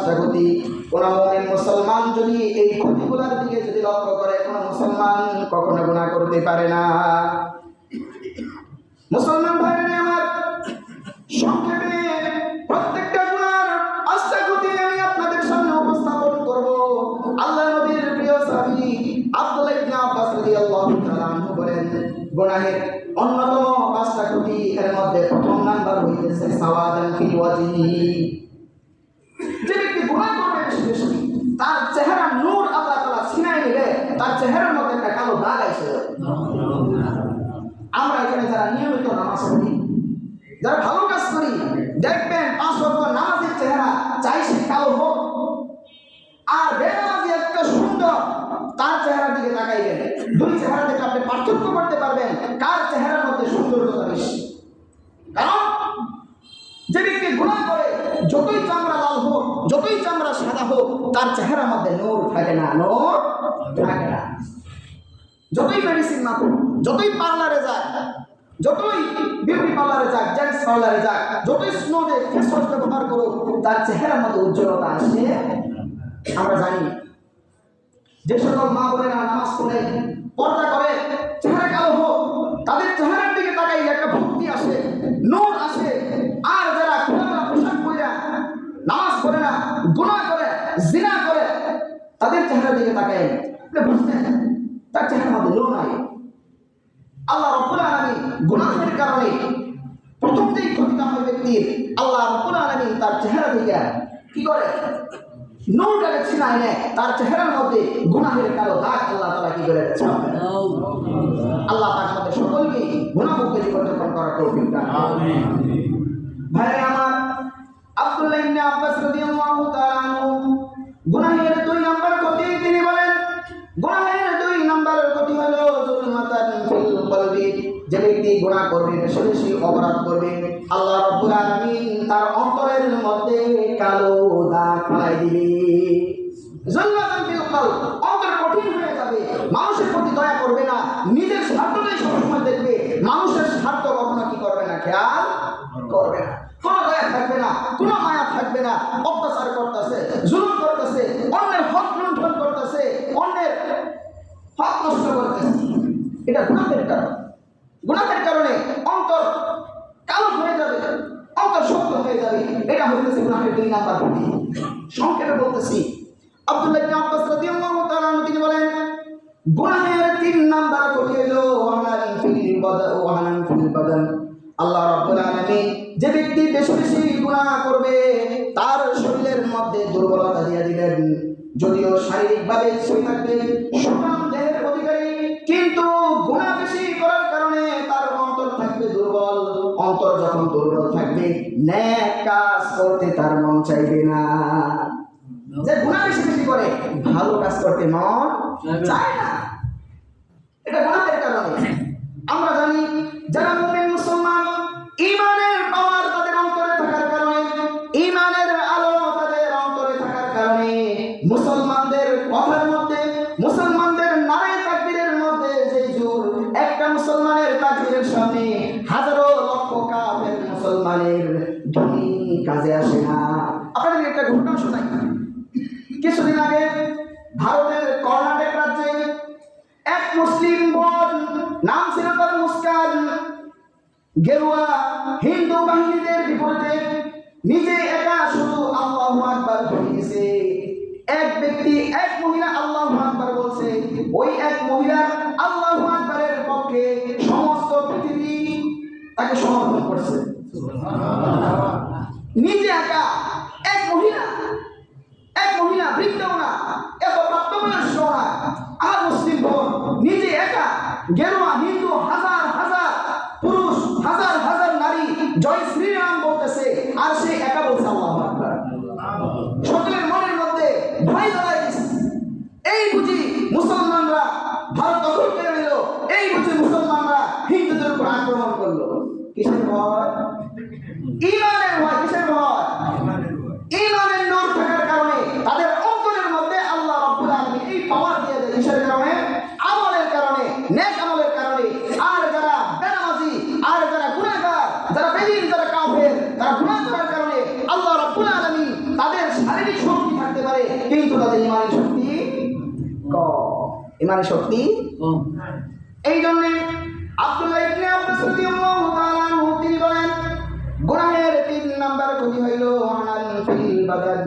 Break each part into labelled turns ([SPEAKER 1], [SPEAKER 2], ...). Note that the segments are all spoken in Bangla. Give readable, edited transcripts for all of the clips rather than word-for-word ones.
[SPEAKER 1] 5টা ক্ষতি। কোন মুমিন মুসলমান যদি এই ক্ষতিগুলোর দিকে যদি লক্ষ্য করে, কোন মুসলমান কখনো গুনাহ করতে পারে না। মুসলমান ভাইরা আমার, সংক্ষেপে প্রত্যেকটা গুনার 5টা ক্ষতি আমি আপনাদের সামনে উপস্থাপন করব। আল্লাহ নবীর প্রিয় সাহাবী আব্দুল্লাহ ইবনে আব্বাস রাদিয়াল্লাহু তাআলা আনহু বলেন, গুনাহের অন্যতম 5টা ক্ষতি, এর মধ্যে প্রথম নাম্বার হইতেছে সাওয়াদান ফিল ওয়াজহি। যে ব্যক্তি গুনাহ করবে বেশি বেশি, তার চেহারা নূর আল্লাহ তাআলা ছিনাই নিলে তার চেহারার মধ্যে একটা কালো দাগ আসে। আমরা এখানে যারা নিয়মিত নামাজ পড়ি, যারা ভালো কাজ করি, দেখবেন 5 ওয়াক্ত নামাজের চেহারা চাই সে কালো হোক, আর বেনামাজি একটা সুন্দর, তার চেহারার দিকে তাকাইবেন, দুই চেহারা থেকে আপনি পার্থক্য করতে পারবেন কার চেহারার মধ্যে সৌন্দর্যতা বেশি। কারণ যে ব্যক্তি গুনাহ করে, যতই চামড়া লাল হোক, যতই চামড়া সাদা হোক, তার চেহারার মধ্যে নূর থাকে না, নূর থাকে না। যতই মেডিসিন মাখুক, যতই পার্লারে যায়, যতই বিউটি পার্লারে যাক, জেন্টস পার্লারে যাক, যতই স্নো ডে ফেস ওয়াশ ব্যবহার করুক, তার চেহারার মধ্যে উজ্জ্বলতা আসে। আমরা জানি যে সকল মা বোনেরা নামাজ পড়ে, পর্দা করে, চেহারা কালো হোক, তাদের চেহারার দিকে তাকাই একটা ভক্তি আসে, নূর আসে। আর যারা খোলামেলা পোশাক পরে নামাজ পড়ে না, গুনাহ করে, জিনা করে, তাদের চেহারার দিকে তাকাই বুঝতে তার চেহারার মধ্যে নূর নাই। আল্লাহ রাব্বুল আলামিন গুনাহের কারণে প্রথম যেই ক্ষতিটা হয় ব্যক্তির, আল্লাহ রাব্বুল আলামিন তার চেহারা থেকে কি করে, নূরটাকে ছিনাই নেয়, তার চেহারার মধ্যে গুনাহের কালো দাগ আল্লাহ তাআলা কি করে ছাপায়। আল্লাহ পাক আমাদের সকলকে গুনাহমুক্ত জীবন যাপন করার তৌফিক দান করুন। আমিন। ভাইরা আমার, আব্দুল্লাহ ইবনে আব্বাস রাদিয়াল্লাহু তাআলা আনহু গুনাহের 2 নাম্বার ক্ষতি তিনি বলেন, গুনাহের 2 নাম্বার ক্ষতি হলো যুলমাতান ফিল কলবি। যে ব্যক্তি গুনাহ করবে, বেশি বেশি অপরাধ করবে, আল্লাহ রাব্বুল আলামিন তার অন্তরের মধ্যে কালো দাগ ফেলাই দিবে। যুলমাতান ফিল কলব, অন্তর কঠিন হয়ে যাবে, মানুষের প্রতি দয়া করবে না, নিজের স্বার্থটাই সবসময় দেখবে, মানুষের স্বার্থ কখনো কি করবে না, খেয়াল করবে না, কোনো দয়া থাকবে না, কোনো মায়া থাকবে না, অত্যাচার করতেছে, জুলুম করতেছে, অন্যের হক লুণ্ঠন করতেছে, অন্যের হক নষ্ট করতেছে। এটা গুনাহের কারণ। গুনাহের কারণে অন্তর কালো হয়ে যাবে, অন্তর শক্ত হয়ে যাবে। এটা হইতেছে গুনাহের 2 নাম্বার ক্ষতি। সংক্ষেপে বলতেছি, আব্দুল্লাহ ইবনে আব্বাস রাদিয়াল্লাহু তাআলা আনহু তিনি বলেন, গুনাহের 3 নাম্বার ক্ষতি হলো ওয়াহানান ফিল বাদান। আল্লাহ রাব্বুল আলামিন যে ব্যক্তি বেশি বেশি গুনাহ করবে, তার শরীরের মধ্যে দুর্বলতা দিয়ে দিবেন। যদিও শারীরিকভাবে সুস্থ থাকবে, সুঠাম দেহের অধিকারী, কিন্তু গুনাহ বেশি করার কারণে তার অন্তর থাকবে দুর্বল। অন্তর যখন দুর্বল থাকবে, নেক কাজ করতে তার মন চাইবে না। যে গুনাহ বেশি বেশি করে, ভালো কাজ করতে মন চায় না। এটা গুনাহের কারণে। আমরা জানি যারা মুমিন মুসলমান, ঈমানের পাওয়ার তাদের অন্তরে থাকার কারণে, ঈমানের আলো তাদের অন্তরে থাকার কারণে, মুসলমানদের কথার মধ্যে, মুসলমানদের নারে তাকবীরের মধ্যে যে জোর, একটা মুসলমানের তাকবীরের সামনে হাজারো লক্ষ কাফের মুসলমানের ধ্বনি কাজে আসে না। আপনাদের একটা ঘটনা শোনাই। কিছুদিন আগে ভারতের কর্ণাটক রাজ্যে এক মুসলিম বোন, নাম ছিল তার মুস্কান, গেরুয়া হিন্দু বাহিনীদের বিপরীতে নিজে একা শুধু আল্লাহু আকবার বলেছে। এক ব্যক্তি, এক মহিলা আল্লাহু আকবার বলছে, ওই এক মহিলার আল্লাহু আকবারের পক্ষে সমস্ত পৃথিবী তাকে সমর্থন করছে। নিজে একা এক মহিলা, বৃদ্ধও না, এত প্রাপ্তবয়স্ক না, আর মুসলিম বোন নিজে একা, গেরুয়া হিন্দু হাজার হাজার পুরুষ, হাজার হাজার নারী জয় শ্রীরাম বলতেছে, আর সে একা বলছে আল্লাহু আকবার। সকলের মনের মধ্যে ভয় দাঁড়ায় গেছে। এই বুঝি মুসলমানরা ভারত দখল করে নিল, এই বুঝি মুসলমানরা হিন্দুদের উপর আক্রমণ করলো। কিসের ভয়? ঈমানের ভয়। কিসের ভয়? ঈমানের নূর থাকার কারণে তাদের অন্তরের মধ্যে আল্লাহ রাব্বুল আলামিন এই পাওয়ার দিয়ে দেয়। কিসের কারণে? আমলের কারণে, নেক আমলের কারণে। আর যারা বেনামাজি, আর যারা গুনাহগার, যারা বেঈমান, যারা কাফের, তারা গুনাহ করার কারণে আল্লাহ রাব্বুল আলামিন তাদের শারীরিক ইমানের শক্তি এই জন্য আব্দুল্লাহ ইবনে আব্বাস রাদিয়াল্লাহু তাআলা আনহু তিনি বলেন গুনাহের 3 নাম্বার ক্ষতি হইল আনাল ফিল বাদান।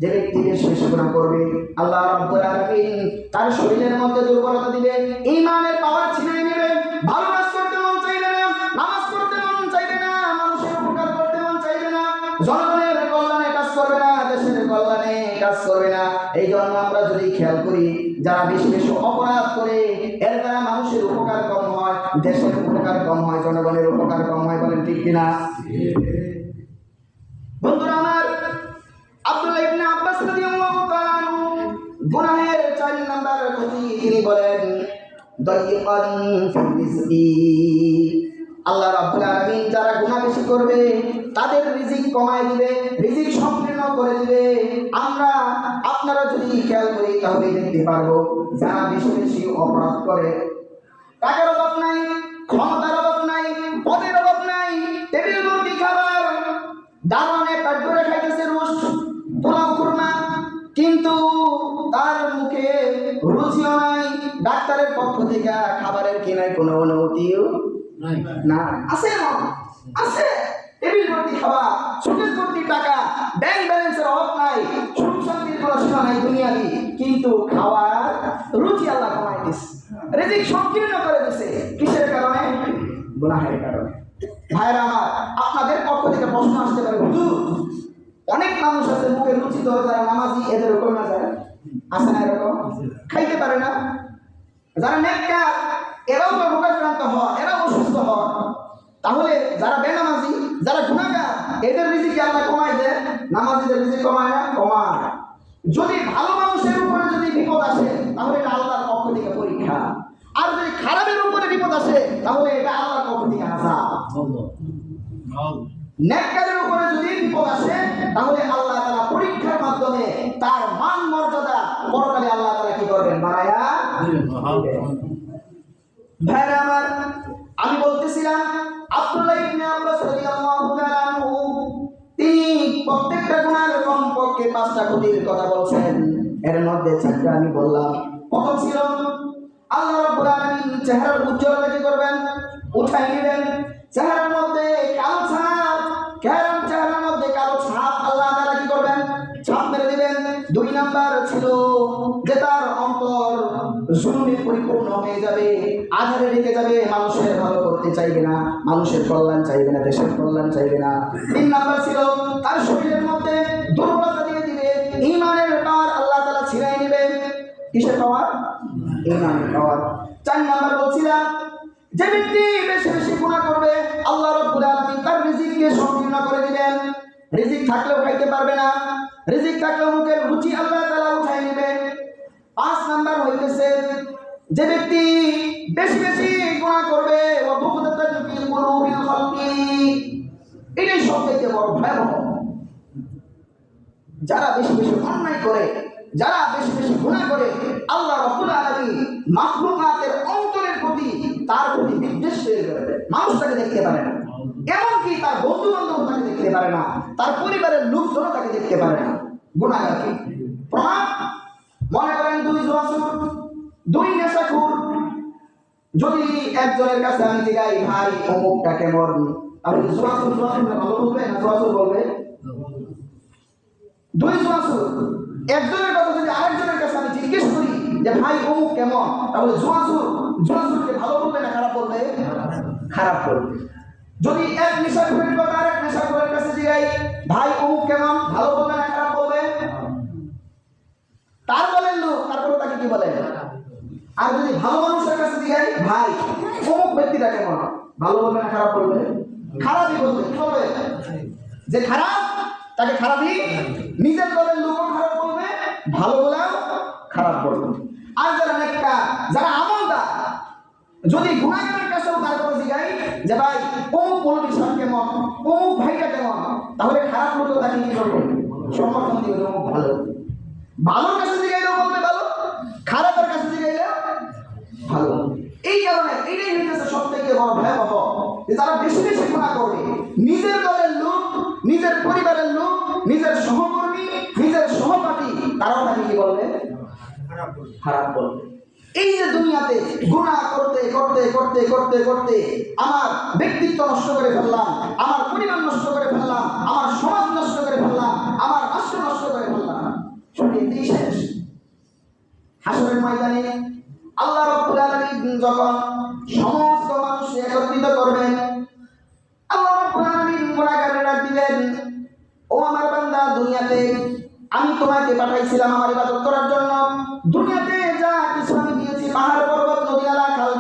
[SPEAKER 1] যে ব্যক্তি বেশি বেশি গুনাহ করবে আল্লাহ রাব্বুল আলামিন তার শরীরের মধ্যে দুর্বলতা দিবে, ঈমানের পাওয়ার ছিনিয়ে নেবে, ভালো কাজ করতে মন চাইবে না, নামাজ পড়তে মন চাইবে না, মানুষের উপকার করতে মন চাইবে না, জনগণের কল্যাণে কাজ করবে না, দেশের কল্যাণে কাজ করবে না। এই জন্য আমরা যদি খেয়াল করি যারা বেশি বেশি অপরাধ করে এর দ্বারা মানুষের উপকার কম হয়, দেশের উপকার কম হয়, জনগণের উপকার কম হয়, বলেন ঠিক কিনা? বন্ধুরা আমার, আব্দুল্লাহ ইবনে আব্বাস রাদিয়াল্লাহু তাআলা আনহু গুনাহের 4 নাম্বার ক্ষতি তিনি বলেন দায়িকান ফির রিজকি। আল্লাহ রাব্বুল আলামিন যারা গুনাহ বেশি করবে তাদের রিজিক কমায় দিবে, রিজিক সংকীর্ণ করে দিবে। আমরা আপনারা যদি খেয়াল করি তাহলে দেখতে পারবো যারা বেশি বেশি অপরাধ করে, টাকার অভাব নাই, ক্ষমতার অভাব নাই, পদের অভাব নাই, টেবিল ভর্তি খাবার, দারোয়ানে পেট ভরে খাইতেছে রোজ পোলাও খুরমা, কিন্তু তার মুখে রুচিও নাই, ডাক্তারের পক্ষ থেকে খাবারের কেনার কোনো অনুমতিও না। আছে না? আছে। টেবিল ভর্তি খাবার, সুখের ভর্তি টাকা, ব্যাংক ব্যালেন্সের অভাব নাই, সুখ শান্তির কোনো সীমা নাই দুনিয়াবি, কিন্তু খাওয়ার রুচি আল্লাহ কমাই দিচ্ছে, রিজিক সংকীর্ণ করে দিচ্ছে। কিসের কারণে? গুনাহের কারণে। ভাইরা আমার, আপনাদের পক্ষ থেকে প্রশ্ন আসতে পারে, হুজুর অনেক মানুষ আছে মুখের রুচি তো যারা নামাজি এদের উপর না যায়, আছে না এরকম? খাইতে পারে না। যারা নেককার এরাও তো রোগাক্রান্ত হয়, এরাও অসুস্থ হয়। তাহলে যারা বেনামাজি, যারা গুনাহগার, এদের রিজিক আল্লাহ কমায় দেয়, নামাজিদের রিজিক কমায় না? কমায়। যদি ভালো মানুষের উপরে যদি বিপদ আসে তাহলে এটা আল্লাহর পক্ষ থেকে পরীক্ষা, আর যদি খারাপের উপরে বিপদ আসে তাহলে এটা আল্লাহর পক্ষ থেকে আযাব। নেককারের উপরে যদি বিপদ আসে তাহলে আল্লাহ তাআলা পরীক্ষার মাধ্যমে তার মান মর্যাদা পরকালে আল্লাহ তাআলা কি করবেন? বাড়ায়া দিবেন। ভাইরা আমার, আমি বলতেছিলাম আব্দুল্লাহ ইবনে আব্বাস রাদিয়াল্লাহু তাআলা আনহু তিনি প্রত্যেকটা গুনাহের কমপক্ষে 5টা ক্ষতির কথা বলছেন, এর মধ্যে 4টা আমি বললাম। প্রথম ছিল আল্লাহ রাব্বুল আলামিন চেহারার উজ্জ্বলতা কি করবেন? উঠাই নেবেন। চেহারার মধ্যে কালো ছাপ, চেহারার মধ্যে কালো ছাপ আল্লাহ তাআলা কি করবেন? ছাপ মেরে দিবেন। 2 নাম্বার ছিল যে তার অন্তর জুলুমে পরিপূর্ণ হয়ে যাবে, আধারে ঢেকে যাবে, মানুষের ভালো করতে চাইবে না, মানুষের কল্যাণ চাইবে না, দেশের কল্যাণ চাইবে না। 3 নাম্বার ছিল তার শরীরের মধ্যে দুর্বলতা দিয়ে দিবে, ঈমানের পাওয়ার আল্লাহ তাআলা ছিনাই নেবেন। কিসের পাওয়ার? ঈমানের পাওয়ার। 4 নাম্বার বলছিলাম যে ব্যক্তি বেশি বেশি গুনাহ করবে আল্লাহ রাব্বুল আলামিন তার রিজিককে সংকীর্ণ করে দিবেন। রিজিক থাকলেও খাইতে পারবে না, রিজিক থাকলেও মুখের রুচি আল্লাহ তাআলা উঠাই নেবেন। 5 নাম্বার হইতেছে যে ব্যক্তি বেশি বেশি গুনাহ করবে ওয়া বুগদাতান ফিল কুলুবিল খালকি, এটাই সবথেকে বড় ভয়াবহ। যারা বেশি বেশি অন্যায় করে, যারা বেশি বেশি গুনাহ করে, আল্লাহ রাব্বুল আলামিন মাখলুকাতের অন্তরের প্রতি তার প্রতি বিদ্বেষ তৈরি করে দেয়। মানুষ তাকে দেখতে পারে না, এমনকি তার বন্ধু বান্ধব তাকে দেখতে পারে না, তার পরিবারের লোকজন তাকে দেখতে পারে না। গুনাহগারকে প্রমাণ মনে করেন 2 জুয়াসুর, 2 নেশাখোর, যদি একজনের কাছে আমি জিগাই ভাই অমুকটা কেমন, তাহলে জুয়াসুর ভালো বলবে না জুয়াসুর বলবে? 2 জুয়াসুর একজনের কথা যদি আরেকজনের কাছে আমি জিজ্ঞেস করি যে ভাই অমুক কেমন, তাহলে জুয়াসুরকে ভালো বলবে না খারাপ বলবে? খারাপ বলবে। যদি এক নেশাখোরের কথা আরেক নেশাখোরের কাছে জিগাই ভাই অমুক কেমন, ভালো বলবে না খারাপ বলবে? তার বলেন লোক, তারপরে তাকে কি বলে? আর যদি ভালো মানুষের কাছে জিগাই ভাই অমুক ব্যক্তিটা কেমন, ভালো বলবে না খারাপ বলবে? খারাপই বলবে। কি বলবে? যে খারাপ তাকে খারাপই, নিজের দলের লোকও খারাপ বলবে, ভালো বলেও খারাপ বলবে। আর যারা নেককার, যারা আমলদার, যদি গুনাহগারের কাছেও তার কথা জিগাই যে ভাই অমুক মৌলবী সাহেব কেমন, অমুক ভাইটা কেমন, তাহলে খারাপ লোকও তাকে কি করবে? সমর্থন দিবে, অমুক ভালো। ভালোর কাছে জিগাইলেও বলবে ভালো, খারাপের কাছে জিগাইলেও ভালো। এই কারণে এটাই হইতেছে সবথেকে বড় ভয়াবহ যে যারা বেশি বেশি গুনাহ করবে, নিজের দলের লোক, নিজের পরিবারের লোক, নিজের সহকর্মী, নিজের সহপাঠী, তারাও তাকে কি বলবে? খারাপ বলবে। এই যে দুনিয়াতে গুনাহ করতে করতে করতে করতে করতে আমার ব্যক্তিত্ব নষ্ট করে ফেললাম, আমার পরিবার নষ্ট করে ফেললাম, আমার সমাজ নষ্ট করে ফেললাম, আমার রাষ্ট্র নষ্ট করে ফেললাম, শুনে এতেই শেষ? হাসরের ময়দানে আল্লাহ রাব্বুল আলামিন যখন সমস্ত মানুষ একত্রিত করবেন, আল্লাহ রাব্বুল আলামিন গুনাহগারদের ডাক দিবেন, ও আমার বান্দা, দুনিয়াতে আমি তোমাকে পাঠাইছিলাম আমার ইবাদত করার জন্য। দুনিয়াতে যা কিছু আমি দিয়েছি, পাহাড় পর্বত নদী নালা খাল